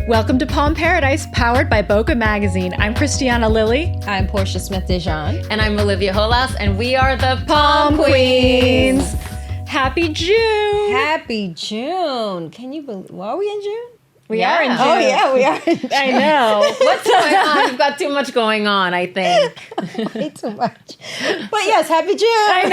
Welcome to Palm Paradise, powered by Boca Magazine. I'm Christiana Lilly. I'm Portia Smith-Dejean. And I'm Olivia Holas, and we are the Palm Queens. Happy June. Happy June. Can you believe, well, are we in June? We are in June. Oh, yeah, we are in June. I know. What's going on? We've got too much going on, I think. Way too much. But yes, happy June. I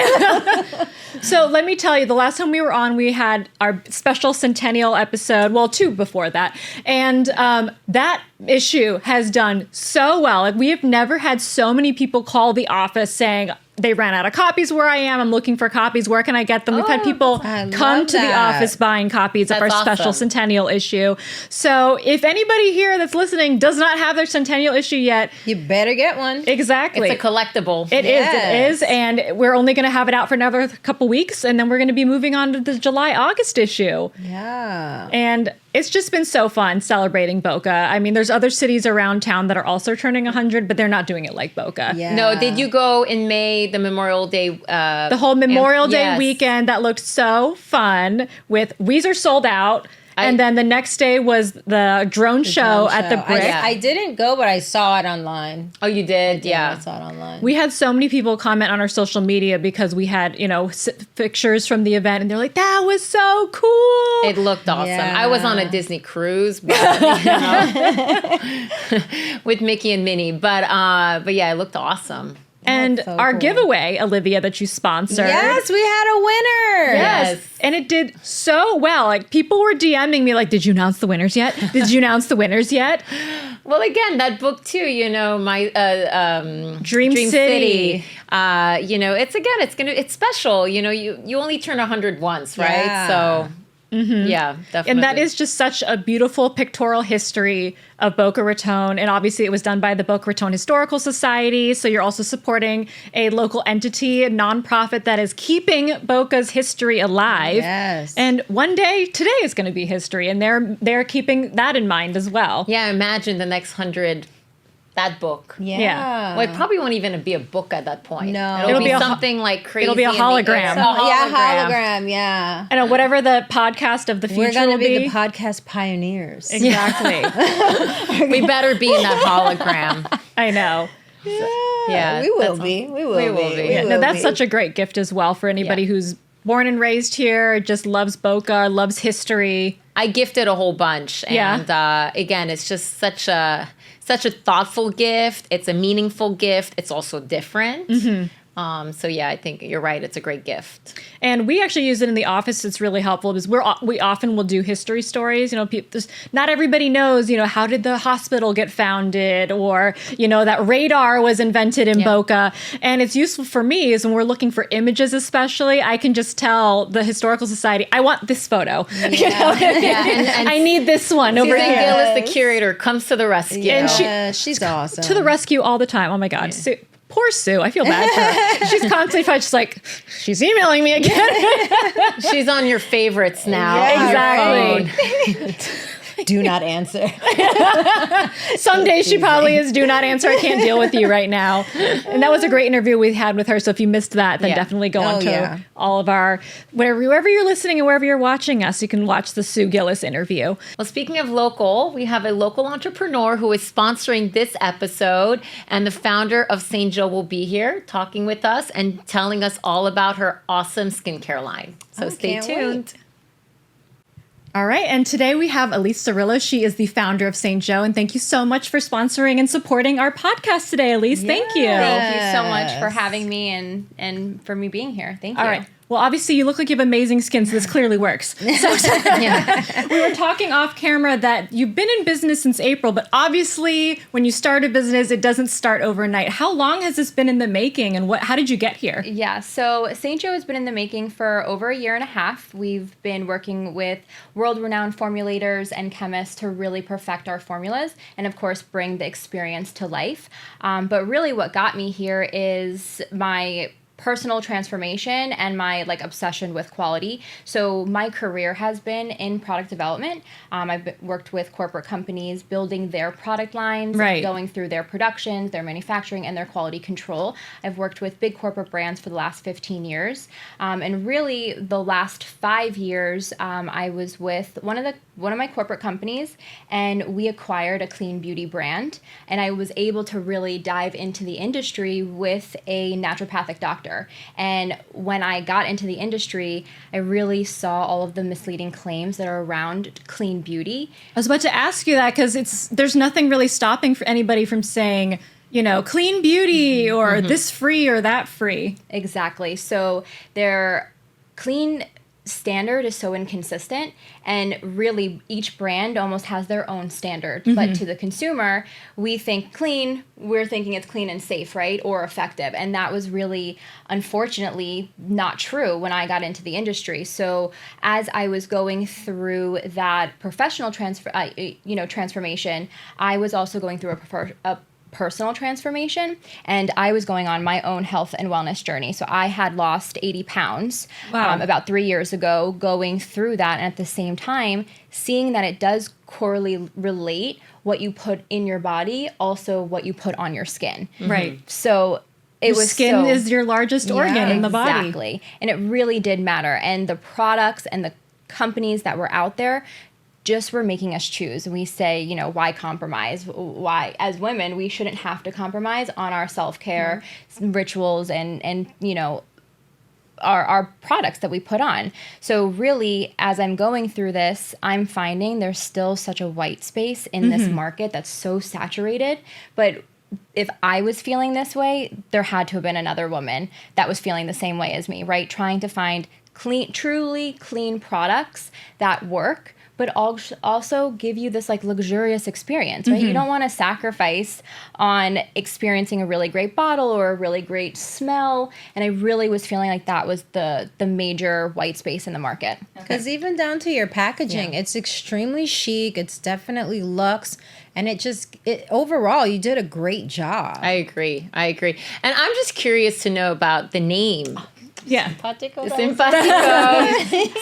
know. So let me tell you, the last time we were on, we had our special centennial episode. Well, 2 before that. And that issue has done so well. Like, we have never had so many people call the office saying, they ran out of copies where I am. I'm looking for copies. Where can I get them? We've had people come to the office buying copies of our special centennial issue. So if anybody here that's listening does not have their centennial issue yet, You better get one. exactly. It's a collectible. It is. And we're only going to have it out for another couple weeks. And then we're going to be moving on to the July-August issue. Yeah. And it's just been so fun celebrating Boca. I mean, there's other cities around town that are also turning 100, but they're not doing it like Boca. Yeah. No, did you go in May, the Memorial Day? The whole Memorial Day weekend, that looked so fun with Weezer sold out. And then the next day was the drone show at the Brick. I didn't go, but I saw it online. Oh, you did? I saw it online. We had so many people comment on our social media because we had, pictures from the event, and they're like, that was so cool. It looked awesome. Yeah. I was on a Disney cruise, but, with Mickey and Minnie. But yeah, it looked awesome. And so our cool. giveaway, Olivia, that you sponsored. Yes, we had a winner. Yes. And it did so well. Like, people were DMing me like, did you announce the winners yet? Did you announce the winners yet? Well, again, that book too, my Dream City. It's special. You only turn 100 once, right? Yeah. So yeah, definitely. And that is just such a beautiful pictorial history of Boca Raton. And obviously it was done by the Boca Raton Historical Society. So you're also supporting a local entity, a nonprofit that is keeping Boca's history alive. Yes. And one day, today is going to be history. And they're keeping that in mind as well. Yeah, imagine the next 100. That book. Yeah. Well, it probably won't even be a book at that point. No. It'll be something like crazy. It'll be a hologram. Hologram, yeah. I know, whatever the podcast of the future We're going to will be the podcast pioneers. Exactly. We better be in that hologram. I know. Yeah, we will be. We will be. Yeah, no, that's such a great gift as well for anybody who's born and raised here, just loves Boca, loves history. I gifted a whole bunch. And again, it's just such a thoughtful gift. It's a meaningful gift. It's also different. So yeah, I think you're right. It's a great gift. And we actually use it in the office. It's really helpful because we often will do history stories. Not everybody knows, how did the hospital get founded, or, that radar was invented in Boca. And it's useful for me is when we're looking for images, especially, I can just tell the Historical Society, I want this photo. And I need this one over Susan here. Gillis, the curator, comes to the rescue. And she's awesome. To the rescue all the time. Oh my God. Poor Sue. I feel bad for her. She's constantly just like, she's emailing me again. She's on your favorites now. Yeah, exactly. Do not answer. Some days she probably is do not answer. I can't deal with you right now. And that was a great interview we had with her. So if you missed that, then definitely go on to all of our, wherever you're listening and wherever you're watching us, you can watch the Sue Gillis interview. Well, speaking of local, we have a local entrepreneur who is sponsoring this episode, and the founder of St. Joe will be here talking with us and telling us all about her awesome skincare line. So stay tuned. Wait. All right. And today we have Allyse Cirillo. She is the founder of St. Joe. And thank you so much for sponsoring and supporting our podcast today, Allyse. Thank you. Thank you so much for having me and for me being here. Thank you. All right. Well, obviously, you look like you have amazing skin, so this clearly works. So, we were talking off camera that you've been in business since April, but obviously, when you start a business, it doesn't start overnight. How long has this been in the making, and how did you get here? Yeah, so St. Joe has been in the making for over a year and a half. We've been working with world-renowned formulators and chemists to really perfect our formulas and, of course, bring the experience to life. But really what got me here is my personal transformation and my like obsession with quality. So my career has been in product development. I've worked with corporate companies building their product lines, Right. going through their productions, their manufacturing, and their quality control. I've worked with big corporate brands for the last 15 years. And really the last 5 years, I was with one of my corporate companies, and we acquired a clean beauty brand. And I was able to really dive into the industry with a naturopathic doctor. And when I got into the industry, I really saw all of the misleading claims that are around clean beauty. I was about to ask you that because there's nothing really stopping for anybody from saying, clean beauty or this free or that free. Exactly. So their clean standard is so inconsistent, and really each brand almost has their own standard. But to the consumer, we think clean, we're thinking it's clean and safe, right? Or effective. And that was really, unfortunately, not true when I got into the industry. So as I was going through that professional transformation, I was also going through a personal transformation, and I was going on my own health and wellness journey. So I had lost 80 pounds about 3 years ago, going through that, and at the same time seeing that it does correlate what you put in your body, also what you put on your skin. Right. So Your skin is your largest organ in the body. Exactly. And it really did matter. And the products and the companies that were out there just were making us choose. We say, why compromise? Why, as women, we shouldn't have to compromise on our self-care rituals and our products that we put on. So really, as I'm going through this, I'm finding there's still such a white space in this market that's so saturated. But if I was feeling this way, there had to have been another woman that was feeling the same way as me, right? Trying to find truly clean products that work, but also give you this like luxurious experience, right? You don't want to sacrifice on experiencing a really great bottle or a really great smell. And I really was feeling like that was the major white space in the market. Because even down to your packaging, it's extremely chic. It's definitely luxe. And overall, you did a great job. I agree. And I'm just curious to know about the name. Yeah. Simpatico,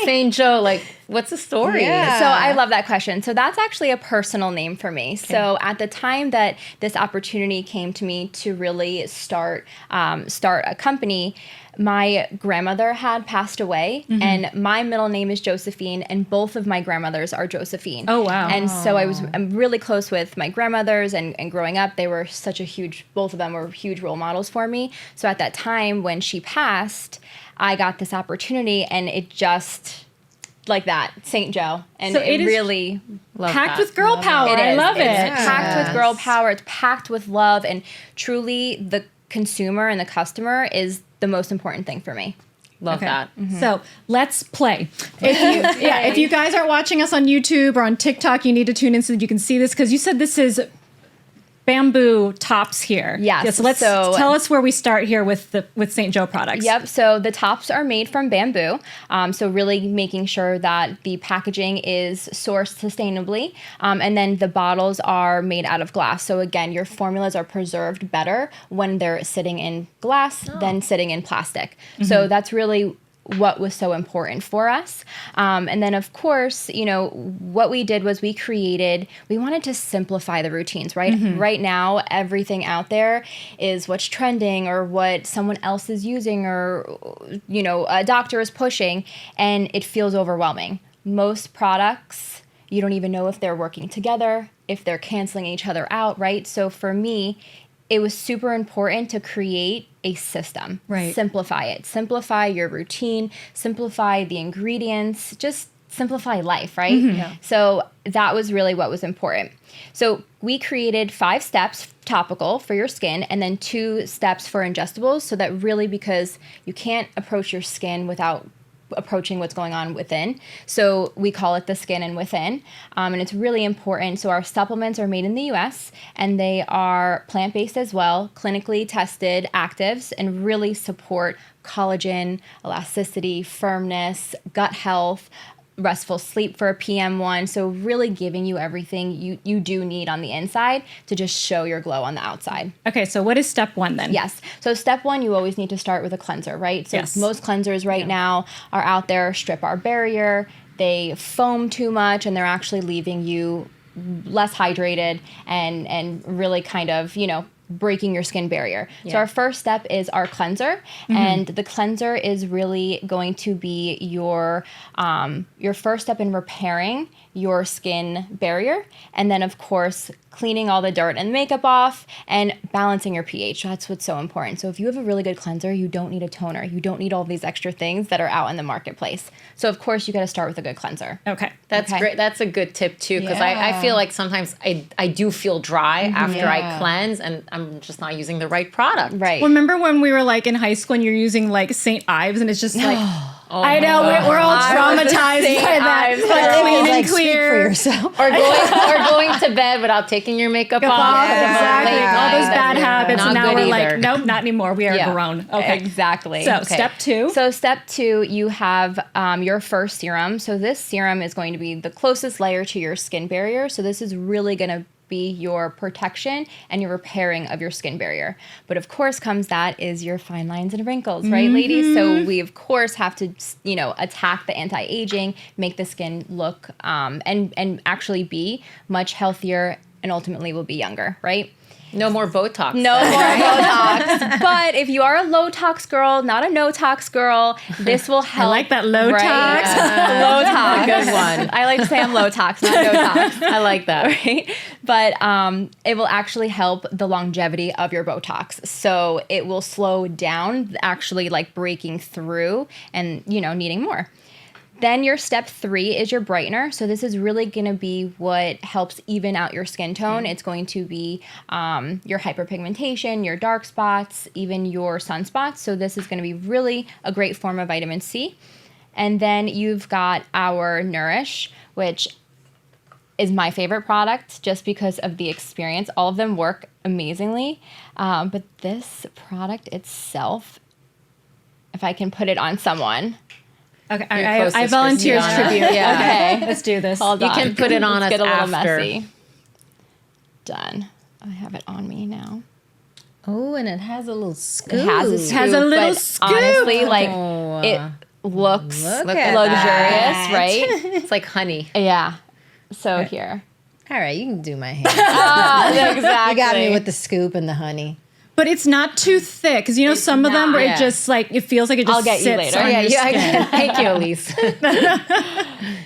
St. Joe, like, what's the story? Yeah. So I love that question. So that's actually a personal name for me. Okay. So at the time that this opportunity came to me to really start a company, my grandmother had passed away, and my middle name is Josephine, and both of my grandmothers are Josephine. Oh, wow. And so I'm really close with my grandmothers, and growing up, they were both of them were huge role models for me. So at that time when she passed, I got this opportunity, and it just, like that, St. Joe. And so it is really packed with girl power. I love it. It's packed with girl power. It's packed with love, and truly the consumer and the customer is the most important thing for me. Love that. So let's play. If you guys aren't watching us on YouTube or on TikTok, you need to tune in so that you can see this, because you said this is bamboo tops here. Yes. So tell us where we start here with St. Joe products. Yep. So the tops are made from bamboo. So really making sure that the packaging is sourced sustainably. And then the bottles are made out of glass. So again, your formulas are preserved better when they're sitting in glass than sitting in plastic. So that's really what was so important for us. And then of course, what we did was we wanted to simplify the routines, right? Right now, everything out there is what's trending or what someone else is using or, a doctor is pushing, and it feels overwhelming. Most products, you don't even know if they're working together, if they're canceling each other out, right? So for me, it was super important to create a system. Right. Simplify it. Simplify your routine. Simplify the ingredients. Just simplify life, right? Yeah. So that was really what was important. So we created 5 steps topical for your skin and then 2 steps for ingestibles, so that really, because you can't approach your skin without approaching what's going on within. So we call it the skin and within. And it's really important. So our supplements are made in the US, and they are plant-based as well, clinically tested actives, and really support collagen, elasticity, firmness, gut health, restful sleep for a PM one. So really giving you everything you do need on the inside to just show your glow on the outside. Okay, so what is step 1 then? Yes. So step 1, you always need to start with a cleanser, right? So Yes. most cleansers right now are out there, strip our barrier, they foam too much, and they're actually leaving you less hydrated and really kind of, breaking your skin barrier. So our first step is our cleanser, and the cleanser is really going to be your first step in repairing your skin barrier, and then of course cleaning all the dirt and makeup off and balancing your pH. That's what's so important. So if you have a really good cleanser, you don't need a toner. You don't need all these extra things that are out in the marketplace. So of course you got to start with a good cleanser. Okay. That's great. That's a good tip too, because I feel like sometimes I do feel dry after I cleanse, and I'm just not using the right product. Right. Well, remember when we were like in high school and you're using like St. Ives and it's just like, I know, we're all traumatized by that. Ives. Like clean and Speak for clear. yourself. Or going to bed without taking your makeup off. Exactly. Late All those night. bad habits. Not And now good we're like, either. nope, not anymore. We are grown. Okay. Exactly. So step 2. So step 2, you have your first serum. So this serum is going to be the closest layer to your skin barrier. So this is really going to be your protection and your repairing of your skin barrier. But of course comes that is your fine lines and wrinkles, right, ladies? So we of course have to, attack the anti-aging, make the skin look and actually be much healthier, and ultimately will be younger, right? No more Botox. No more Botox. But if you are a low tox girl, not a no tox girl, this will help. I like that low tox. Low tox. Good one. I like to say I'm low tox, not no tox. I like that. Right? But it will actually help the longevity of your Botox. So it will slow down actually like breaking through and, needing more. Then your step 3 is your brightener. So this is really going to be what helps even out your skin tone. It's going to be your hyperpigmentation, your dark spots, even your sunspots. So this is going to be really a great form of vitamin C. And then you've got our Nourish, which is my favorite product just because of the experience. All of them work amazingly. But this product itself, if I can put it on someone... Okay, Your I closest volunteer as Christiana. tribute. Yeah. Okay, let's do this. Hold You on. can put it on Let's us get a little after. messy. Done. I have it on me now. Oh, and it has a little scoop. It has a scoop. Has a little but scoop. honestly, like Oh. it looks Look at at luxurious, that. right? It's like honey. Yeah. So here. All right, you can do my hair. Exactly. You got me with the scoop and the honey. But it's not too thick, because some of them where not. it just like, it feels like it just I'll get you sits later. on Yeah, your skin. Thank you, Elise.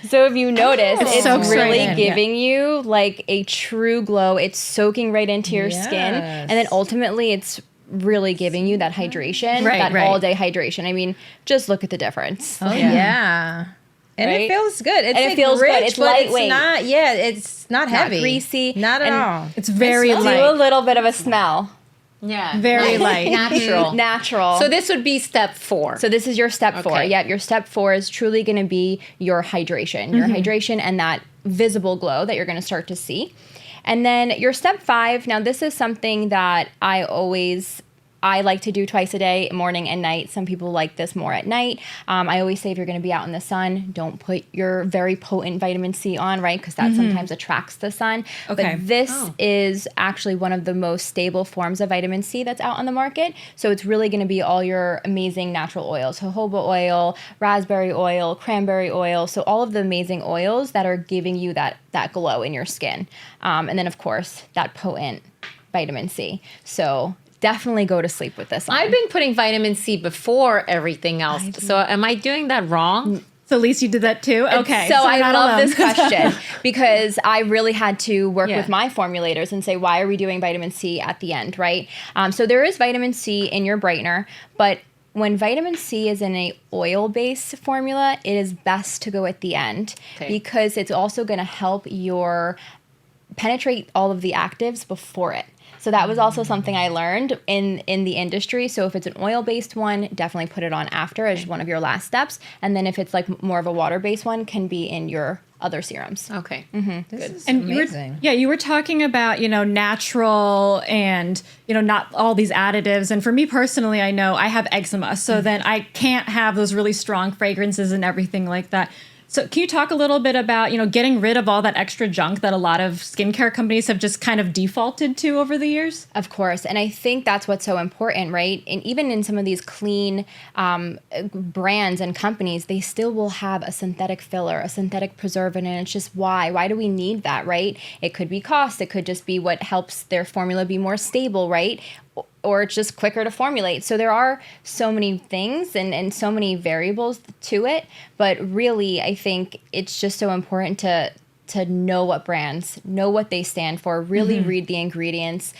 So if you notice, it's soaks right really in, giving you like a true glow. It's soaking right into your skin. Yes. And then ultimately it's really giving you that hydration, Right, that right. all day hydration. I mean, just look at the difference. Oh yeah. And Right? it feels good. It's And it like feels good. rich, It's but lightweight. It's not. Yeah, it's not Not heavy, greasy. not at And all. It's very Do a light. little bit of a smell. Yeah. Very light. Natural. Natural. So this would be step 4. So this is your step 4. Okay. Yeah, your step 4 is truly going to be your hydration. Your hydration and that visible glow that you're going to start to see. And then your step 5, now this is something that I like to do twice a day, morning and night. Some people like this more at night. I always say if you're going to be out in the sun, don't put your very potent vitamin C on, right? Because that sometimes attracts the sun. Okay. But this is actually one of the most stable forms of vitamin C that's out on the market. So it's really going to be all your amazing natural oils. Jojoba oil, raspberry oil, cranberry oil. So all of the amazing oils that are giving you that glow in your skin. And then, of course, that potent vitamin C. So definitely go to sleep with this on. I've been putting vitamin C before everything else. So am I doing that wrong? So, Lise, you did that too? Okay. So I we're not love alone. this question because I really had to work Yeah. with my formulators and say, why are we doing vitamin C at the end, right? So there is vitamin C in your brightener, but when vitamin C is in a oil-based formula, it is best to go at the end because it's also going to help your penetrate all of the actives before it. So that was also something I learned in the industry. So if it's an oil-based one, definitely put it on after as one of your last steps. And then if it's like more of a water-based one, can be in your other serums. Okay. This is And amazing. you were talking about, natural and, not all these additives. And for me personally, I know I have eczema. So then I can't have those really strong fragrances and everything like that. So can you talk a little bit about, getting rid of all that extra junk that a lot of skincare companies have just kind of defaulted to over the years? Of course. And I think that's what's so important, right? And even in some of these clean brands and companies, they still will have a synthetic filler, a synthetic preservative. And it's just why? Why do we need that, right? It could be cost. It could just be what helps their formula be more stable, right? Or it's just quicker to formulate. So there are so many things and so many variables to it. But really, I think it's just so important to know what brands, know what they stand for, really read the ingredients.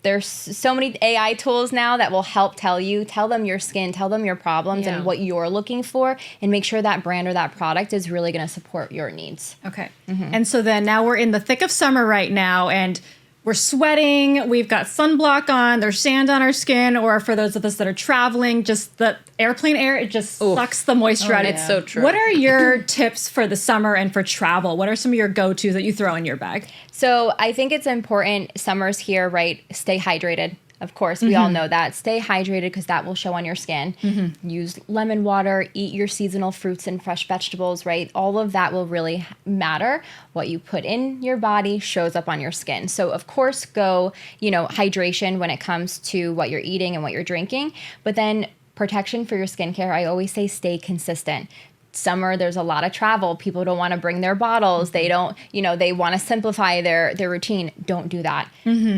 There's so many AI tools now that will help tell them your skin, tell them your problems and what you're looking for, and make sure that brand or that product is really going to support your needs. Okay. And so then now we're in the thick of summer right now, and we're sweating, we've got sunblock on, there's sand on our skin, or for those of us that are traveling, just the airplane air, it just sucks the moisture out. It's so true. What are your tips for the summer and for travel? What are some of your go-tos that you throw in your bag? So I think it's important, summer's here, right? Stay hydrated. Of course, we all know that. Stay hydrated because that will show on your skin. Use lemon water, eat your seasonal fruits and fresh vegetables, right? All of that will really matter. What you put in your body shows up on your skin. So of course, go, hydration when it comes to what you're eating and what you're drinking. But then protection for your skincare, I always say stay consistent. Summer, there's a lot of travel. People don't want to bring their bottles. They don't, they want to simplify their routine. Don't do that.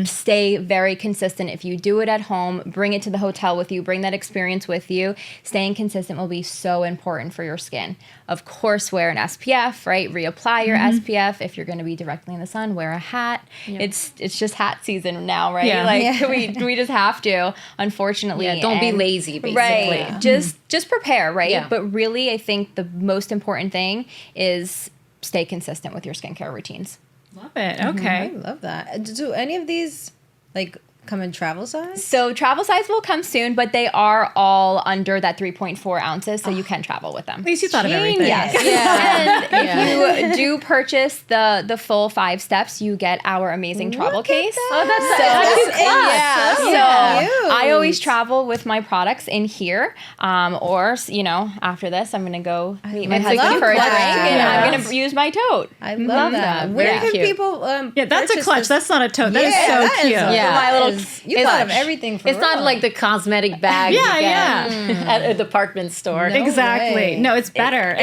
Stay very consistent. If you do it at home, bring it to the hotel with you, bring that experience with you. Staying consistent will be so important for your skin. Of course, wear an SPF, right? Reapply your SPF. If you're going to be directly in the sun, wear a hat. It's just hat season now, right? Yeah. We just have to, unfortunately. Yeah, don't be lazy, basically. Right. Just prepare, right? Yeah. But really, I think the most important thing is stay consistent with your skincare routines. Love it. Okay. I love that. Do any of these come in travel size? So travel size will come soon, but they are all under that 3.4 ounces, so you can travel with them. At least you thought of everything. Yes. And if you do purchase the full 5 steps, you get our amazing travel case. That's So I always travel with my products in here, or after this, I'm gonna go meet my husband for a drink, and I'm gonna use my tote. I love that. Where Very can cute. people? That's a purchase clutch. this? That's not a tote. That is so cute. Yeah. My little. You thought of everything for It's not real. like the cosmetic bag at a department store. No Exactly. way. No, it's better.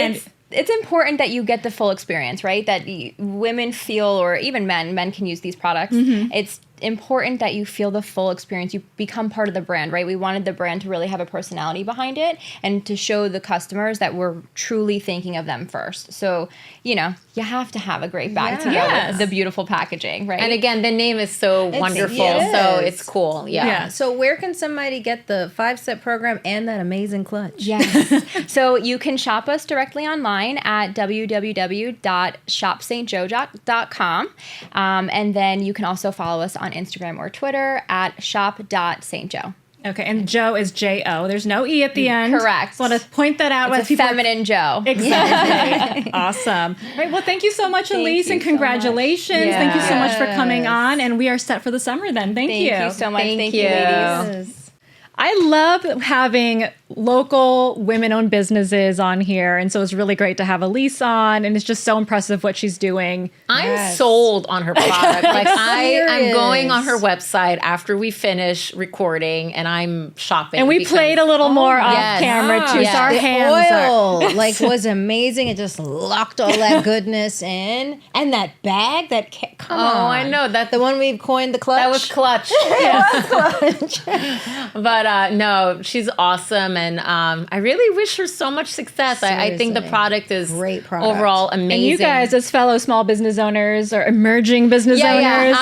It's important that you get the full experience, right? That women feel, or even men can use these products. It's important that you feel the full experience. You become part of the brand, right? We wanted the brand to really have a personality behind it and to show the customers that we're truly thinking of them first. So, you have to have a great bag to go with the beautiful packaging, right? And again, the name is so wonderful, so it's cool. Yeah. So where can somebody get the 5-step program and that amazing clutch? Yes. So you can shop us directly online at www.shopstjoe.com. And then you can also follow us on Instagram or Twitter at shop.stjoe. Okay, and Joe is J-O. There's no E at the end. Correct. So I want to point that out. It's a feminine Joe. Exactly. Awesome. All right, well, thank you so much, Allyse, and congratulations. Thank you so much for coming on, and we are set for the summer then. Thank you. Thank you so much. Thank you, you. ladies. I love having local women-owned businesses on here, and so it's really great to have Allyse on, and it's just so impressive what she's doing. I'm sold on her product. I'm going on her website after we finish recording, and I'm shopping. And we played a little more off camera too, so our The hands are... oil was amazing. It just locked all that goodness in, and that bag come on. I know that The one we coined the clutch. that was clutch. But no, she's awesome, and I really wish her so much success. I think the Seriously. product is Great product. overall amazing. And you guys, as fellow small business owners or emerging business owners...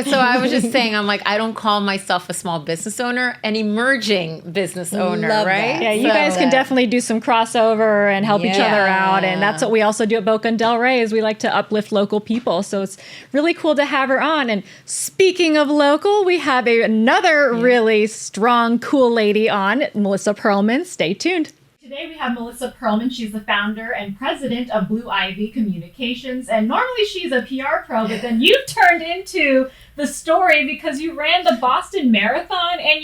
So I was just saying, I'm like, I don't call myself a small business owner, an emerging business owner, Love right? that. Yeah, you So- guys can definitely do some crossover and help each other out. And that's what we also do at Boca and Delray is we like to uplift local people. So it's really cool to have her on. And speaking of local, we have another really strong, cool lady on, Melissa Perlman. Stay tuned. Today we have Melissa Perlman. She's the founder and president of Blue Ivy Communications. And normally she's a PR pro, but then you turned into the story because you ran the Boston Marathon and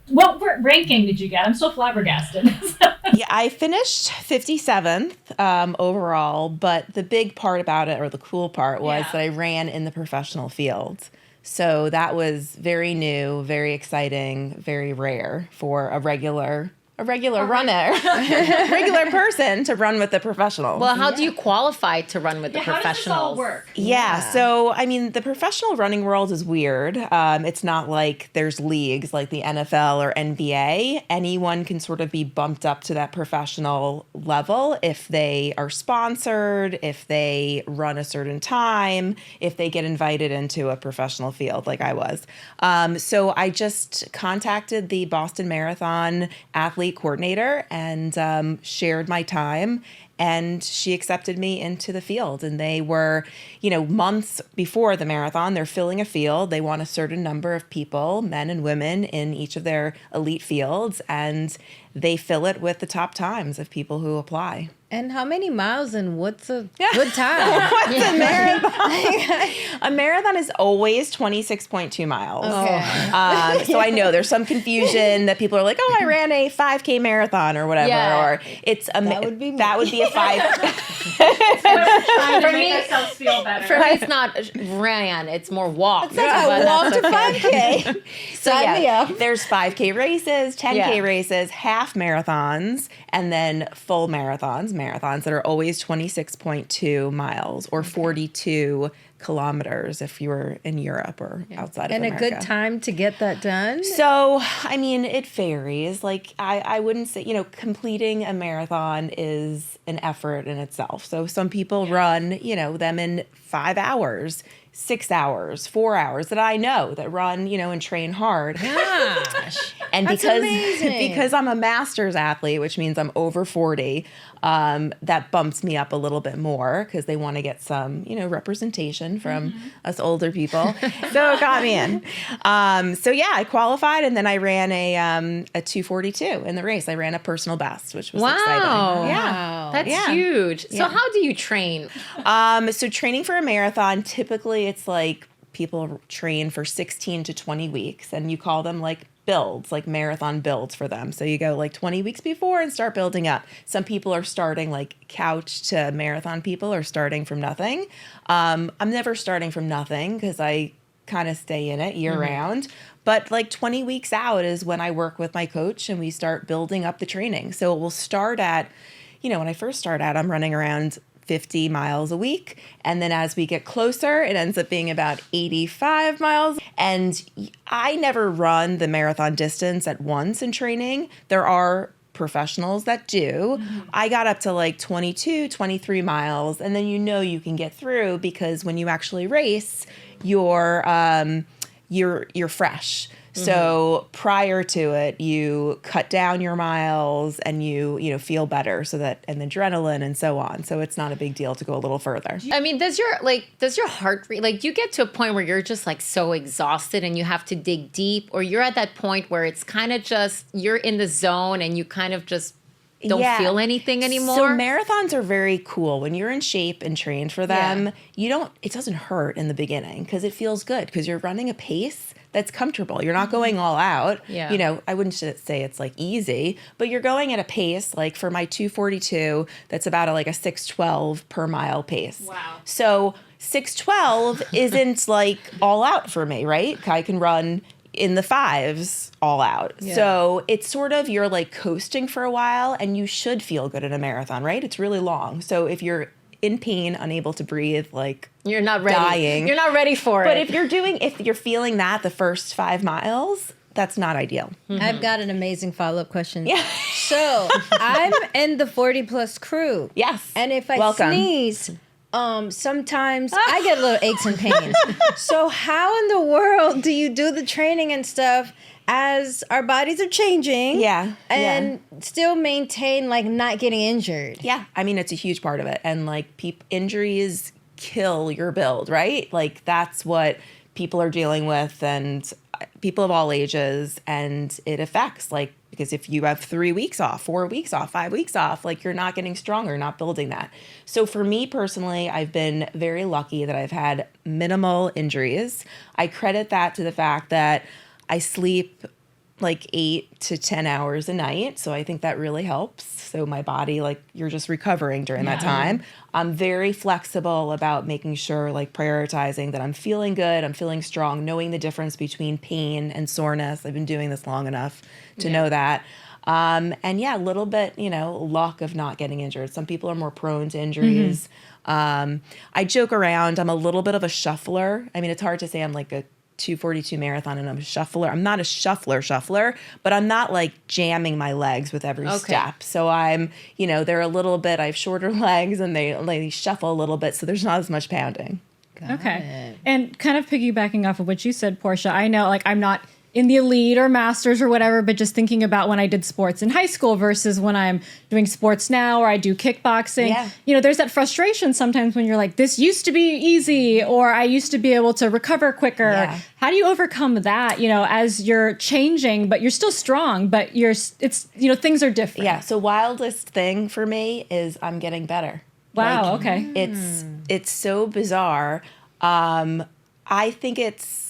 What ranking did you get? I'm so flabbergasted. Yeah, I finished 57th overall, but the big part about it, or the cool part, was that I ran in the professional field. So that was very new, very exciting, very rare for a regular runner, regular person to run with the professionals. Well, how do you qualify to run with the professionals? How does this all work? Yeah. So, I mean, the professional running world is weird. It's not like there's leagues like the NFL or NBA. Anyone can sort of be bumped up to that professional level if they are sponsored, if they run a certain time, if they get invited into a professional field like I was. So I just contacted the Boston Marathon athlete coordinator and shared my time, and she accepted me into the field. And they were, months before the marathon, they're filling a field. They want a certain number of people, men and women, in each of their elite fields, and they fill it with the top times of people who apply. And how many miles and what's a good time? What's a marathon? A marathon is always 26.2 miles. Okay. So I know there's some confusion that people are like, oh, I ran a 5K marathon or whatever. Yeah. Or it's a That would be me. that would be a 5. Trying to For make me- ourselves feel better. For me, it's not ran; it's more walk. I walked to 5K. So Sign me up. there's 5K races, 10K Yeah. races, half marathons, and then full marathons that are always 26.2 miles or 42 kilometers if you were in Europe or outside of And America. a good time to get that done? So, I mean, it varies. Like, I wouldn't say, completing a marathon is an effort in itself. So some people run, them in 5 hours, 6 hours, 4 hours that I know that run, and train hard. Gosh. And That's because amazing. because I'm a master's athlete, which means I'm over 40, that bumps me up a little bit more because they want to get some, representation from us older people. So it got me in. So yeah, I qualified, and then I ran a 2:42 in the race. I ran a personal best, which was exciting. Yeah. Wow. That's Yeah. huge. So Yeah. how do you train? So training for a marathon, typically it's like people train for 16 to 20 weeks, and you call them like builds, like marathon builds for them. So you go like 20 weeks before and start building up. Some people are starting, like couch to marathon people are starting from nothing. I'm never starting from nothing because I kind of stay in it year round. But like 20 weeks out is when I work with my coach and we start building up the training. So it will start at, when I first start out, I'm running around 50 miles a week. And then as we get closer, it ends up being about 85 miles. And I never run the marathon distance at once in training. There are professionals that do. I got up to like 22, 23 miles. And then you can get through because when you actually race, you're fresh. So prior to it, you cut down your miles and you feel better and adrenaline and so on. So it's not a big deal to go a little further. I mean, does your heart rate, like, do you get to a point where you're just like so exhausted and you have to dig deep, or you're at that point where it's kind of just, you're in the zone and you kind of just don't feel anything anymore? So marathons are very cool. When you're in shape and trained for them, it doesn't hurt in the beginning because it feels good because you're running a pace that's comfortable. You're not going all out. Yeah. I wouldn't say it's like easy, but you're going at a pace like for my 2:42, that's about like a 6:12 per mile pace. Wow. So 6:12 isn't like all out for me, right? I can run in the 5s all out. Yeah. So it's sort of, you're like coasting for a while, and you should feel good in a marathon, right? It's really long. So if you're in pain, unable to breathe, like You're not ready. dying. You're not ready for But it. if you're feeling that the first 5 miles, that's not ideal. I've got an amazing follow-up question. Yeah. So I'm in the 40 plus crew. Yes. And if I Welcome. sneeze, sometimes I get a little aches and pains. So how in the world do you do the training and stuff as our bodies are changing? Yeah. And still maintain like not getting injured? Yeah. I mean, it's a huge part of it. And like injuries kill your build, right? Like that's what people are dealing with, and people of all ages, and it affects, like, because if you have 3 weeks off, 4 weeks off, 5 weeks off, like you're not getting stronger, not building that. So for me personally, I've been very lucky that I've had minimal injuries. I credit that to the fact that I sleep like 8 to 10 hours a night. So I think that really helps. So my body, like you're just recovering during that time. I'm very flexible about making sure, like prioritizing that I'm feeling good, I'm feeling strong, knowing the difference between pain and soreness. I've been doing this long enough to know that. And yeah, a little bit, luck of not getting injured. Some people are more prone to injuries. I joke around. I'm a little bit of a shuffler. I mean, it's hard to say I'm like a 242 marathon and I'm a shuffler. I'm not a shuffler, but I'm not like jamming my legs with every step. So I'm, they're a little bit, I have shorter legs and they shuffle a little bit. So there's not as much pounding. Okay. And kind of piggybacking off of what you said, Portia, I know like I'm not in the elite or masters or whatever, but just thinking about when I did sports in high school versus when I'm doing sports now or I do kickboxing, there's that frustration sometimes when you're like, this used to be easy or I used to be able to recover quicker. Yeah. How do you overcome that, as you're changing, but you're still strong, but things are different. Yeah. So wildest thing for me is I'm getting better. Wow. Okay. It's so bizarre. I think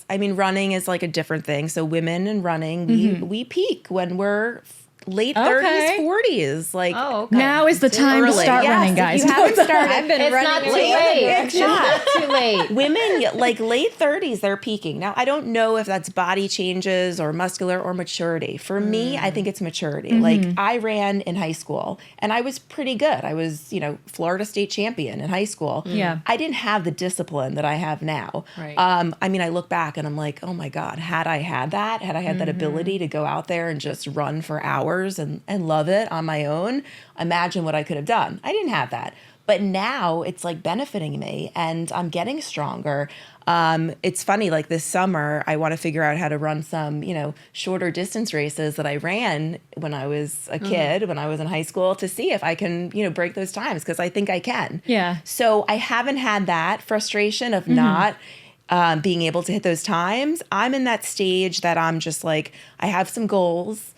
running is like a different thing. So women in running, we peak when we're late 30s, 40s. Like now is the time to start running, guys. If you haven't started, I've been running not too late. It's not too late. Women like late 30s, they're peaking. Now, I don't know if that's body changes or muscular or maturity. For me, I think it's maturity. Like I ran in high school and I was pretty good. I was, Florida state champion in high school. Yeah. I didn't have the discipline that I have now. Right. I look back and I'm like, oh my God, had I had that ability to go out there and just run for hours and love it on my own, imagine what I could have done. I didn't have that. But now it's like benefiting me and I'm getting stronger. It's funny, like this summer, I want to figure out how to run some, shorter distance races that I ran when I was a kid, when I was in high school, to see if I can, break those times, because I think I can. Yeah. So I haven't had that frustration of not being able to hit those times. I'm in that stage that I'm just like, I have some goals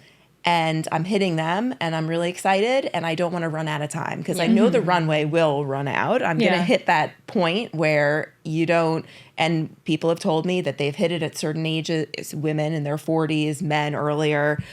and I'm hitting them and I'm really excited and I don't want to run out of time because I know the runway will run out. I'm going to hit that point where you don't, and people have told me that they've hit it at certain ages, women in their 40s, men earlier.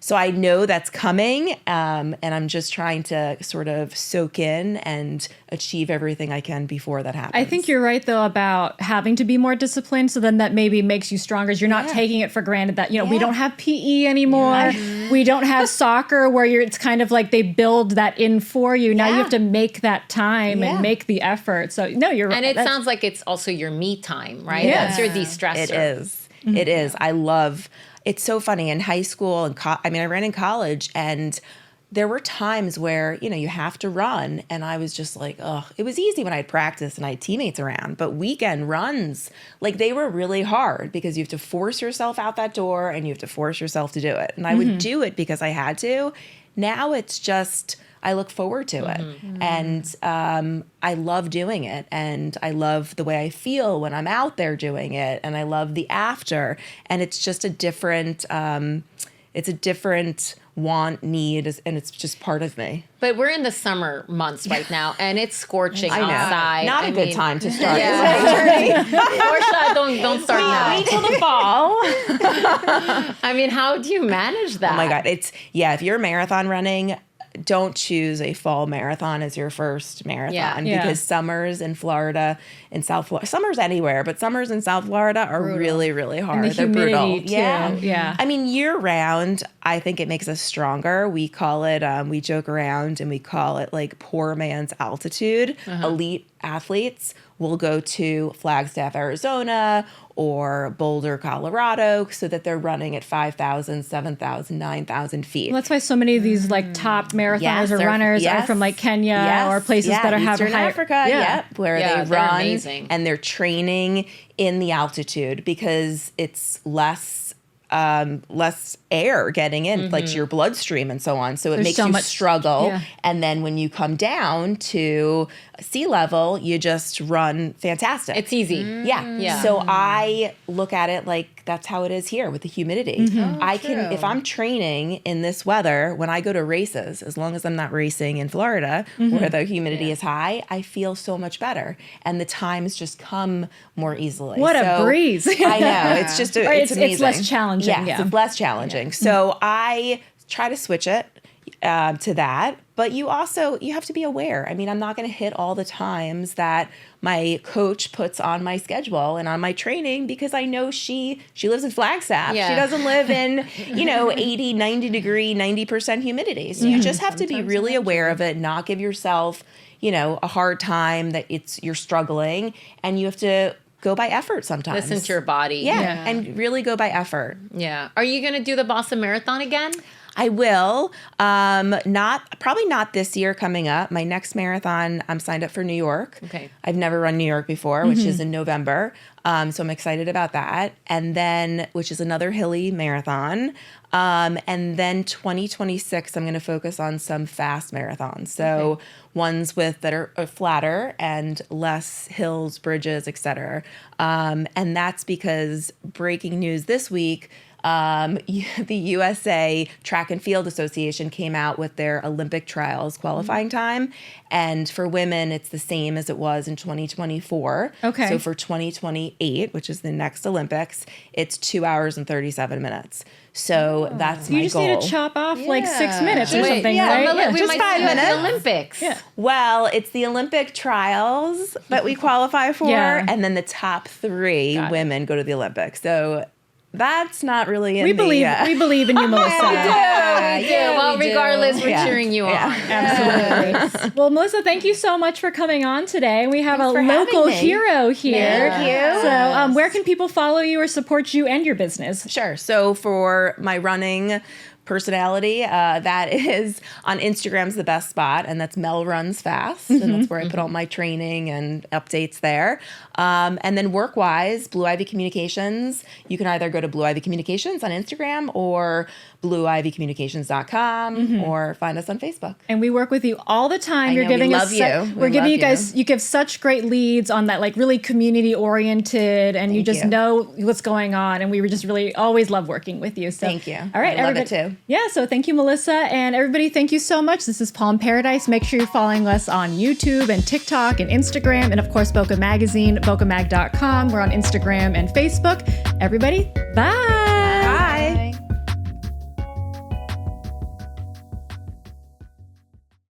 So I know that's coming, and I'm just trying to sort of soak in and achieve everything I can before that happens. I think you're right, though, about having to be more disciplined, so then that maybe makes you stronger. You're not taking it for granted that, we don't have PE anymore. We don't have soccer where it's kind of like they build that in for you. Now you have to make that time and make the effort. So, no, you're right. And it sounds like it's also your me time, right? Yeah. That's your de-stressor. It is. It is. I love, it's so funny. In high school and I ran in college and there were times where, you have to run. And I was just like, oh, it was easy when I'd practice and I had teammates around. But weekend runs, like they were really hard because you have to force yourself out that door and you have to force yourself to do it. And I would do it because I had to. Now it's just, I look forward to it. And I love doing it. And I love the way I feel when I'm out there doing it. And I love the after. And it's just a different, want, need, and it's just part of me. But we're in the summer months right now, and it's scorching outside. Not a good time to start. Portia, don't start now. Wait till the fall. I mean, how do you manage that? Oh my God. If you're marathon running, don't choose a fall marathon as your first marathon because summers in Florida, in South Florida, summers anywhere, but summers in South Florida are really, really hard. And the They're brutal. humidity, too. Yeah. I mean, year round, I think it makes us stronger. We call it, we joke around and we call it like poor man's altitude. Elite athletes will go to Flagstaff, Arizona or Boulder, Colorado, so that they're running at 5,000, 7,000, 9,000 feet. Well, that's why so many of these like top marathoners or runners are from like Kenya or places that are having Eastern Africa, where they run amazing. And they're training in the altitude because it's less air getting in, like to your bloodstream and so on. So it makes you struggle. Yeah. And then when you come down to sea level, you just run fantastic. It's easy. Yeah. So I look at it like that's how it is here with the humidity. I can, if I'm training in this weather, when I go to races, as long as I'm not racing in Florida where the humidity is high, I feel so much better. And the times just come more easily. What a breeze. I know. It's just, it's amazing. It's less challenging. challenging. Yes, it's less challenging. So I try to switch it to that. But you have to be aware. I mean, I'm not going to hit all the times that my coach puts on my schedule and on my training, because I know she lives in Flagstaff. Yeah. She doesn't live in, 80, 90 degree, 90% humidity. So you just have to be really aware of it, not give yourself, a hard time that you're struggling, and you have to go by effort sometimes. Listen to your body. Yeah, and really go by effort. Yeah. Are you going to do the Boston Marathon again? I will. Probably not this year coming up. My next marathon, I'm signed up for New York. Okay. I've never run New York before, which is in November. So I'm excited about that. And then, which is another hilly marathon. And then 2026, I'm going to focus on some fast marathons. So ones that are flatter and less hills, bridges, etc. And that's because, breaking news this week, the USA Track and Field Association came out with their Olympic trials qualifying time. And for women, it's the same as it was in 2024. Okay. So for 2028, which is the next Olympics, it's 2 hours and 37 minutes. So that's my goal. You just need to chop off like 6 minutes or Wait, something, yeah, right? Well, we just might 5 see you at minutes. the Olympics. Yeah. Well, it's the Olympic trials that we qualify for, Yeah. and then the top 3 women go to the Olympics. So that's not really in We believe in you, Melissa. Well, we do. regardless, we're Yeah. cheering you on. Absolutely. Well, Melissa, thank you so much for coming on today. We have Thanks a for having local me. hero here. Thank you. So, where can people follow you or support you and your business? Sure. So for my running personality, that is on Instagram's the best spot, and that's Mel Runs Fast, and that's where I put all my training and updates there. And then work-wise, Blue Ivy Communications. You can either go to Blue Ivy Communications on Instagram or blueivycommunications.com or find us on Facebook. And we work with you all the time. I know, we love you. We're We giving love you guys. You give such great leads on that, like really community oriented, and you just you. know what's going on. And we were just really always love working with you. So Thank you. All right, I love it everybody. too. Yeah. So thank you, Melissa, and everybody. Thank you so much. This is Palm Paradise. Make sure you're following us on YouTube and TikTok and Instagram, and of course, Boca Magazine, bocamag.com. We're on Instagram and Facebook. Everybody, bye.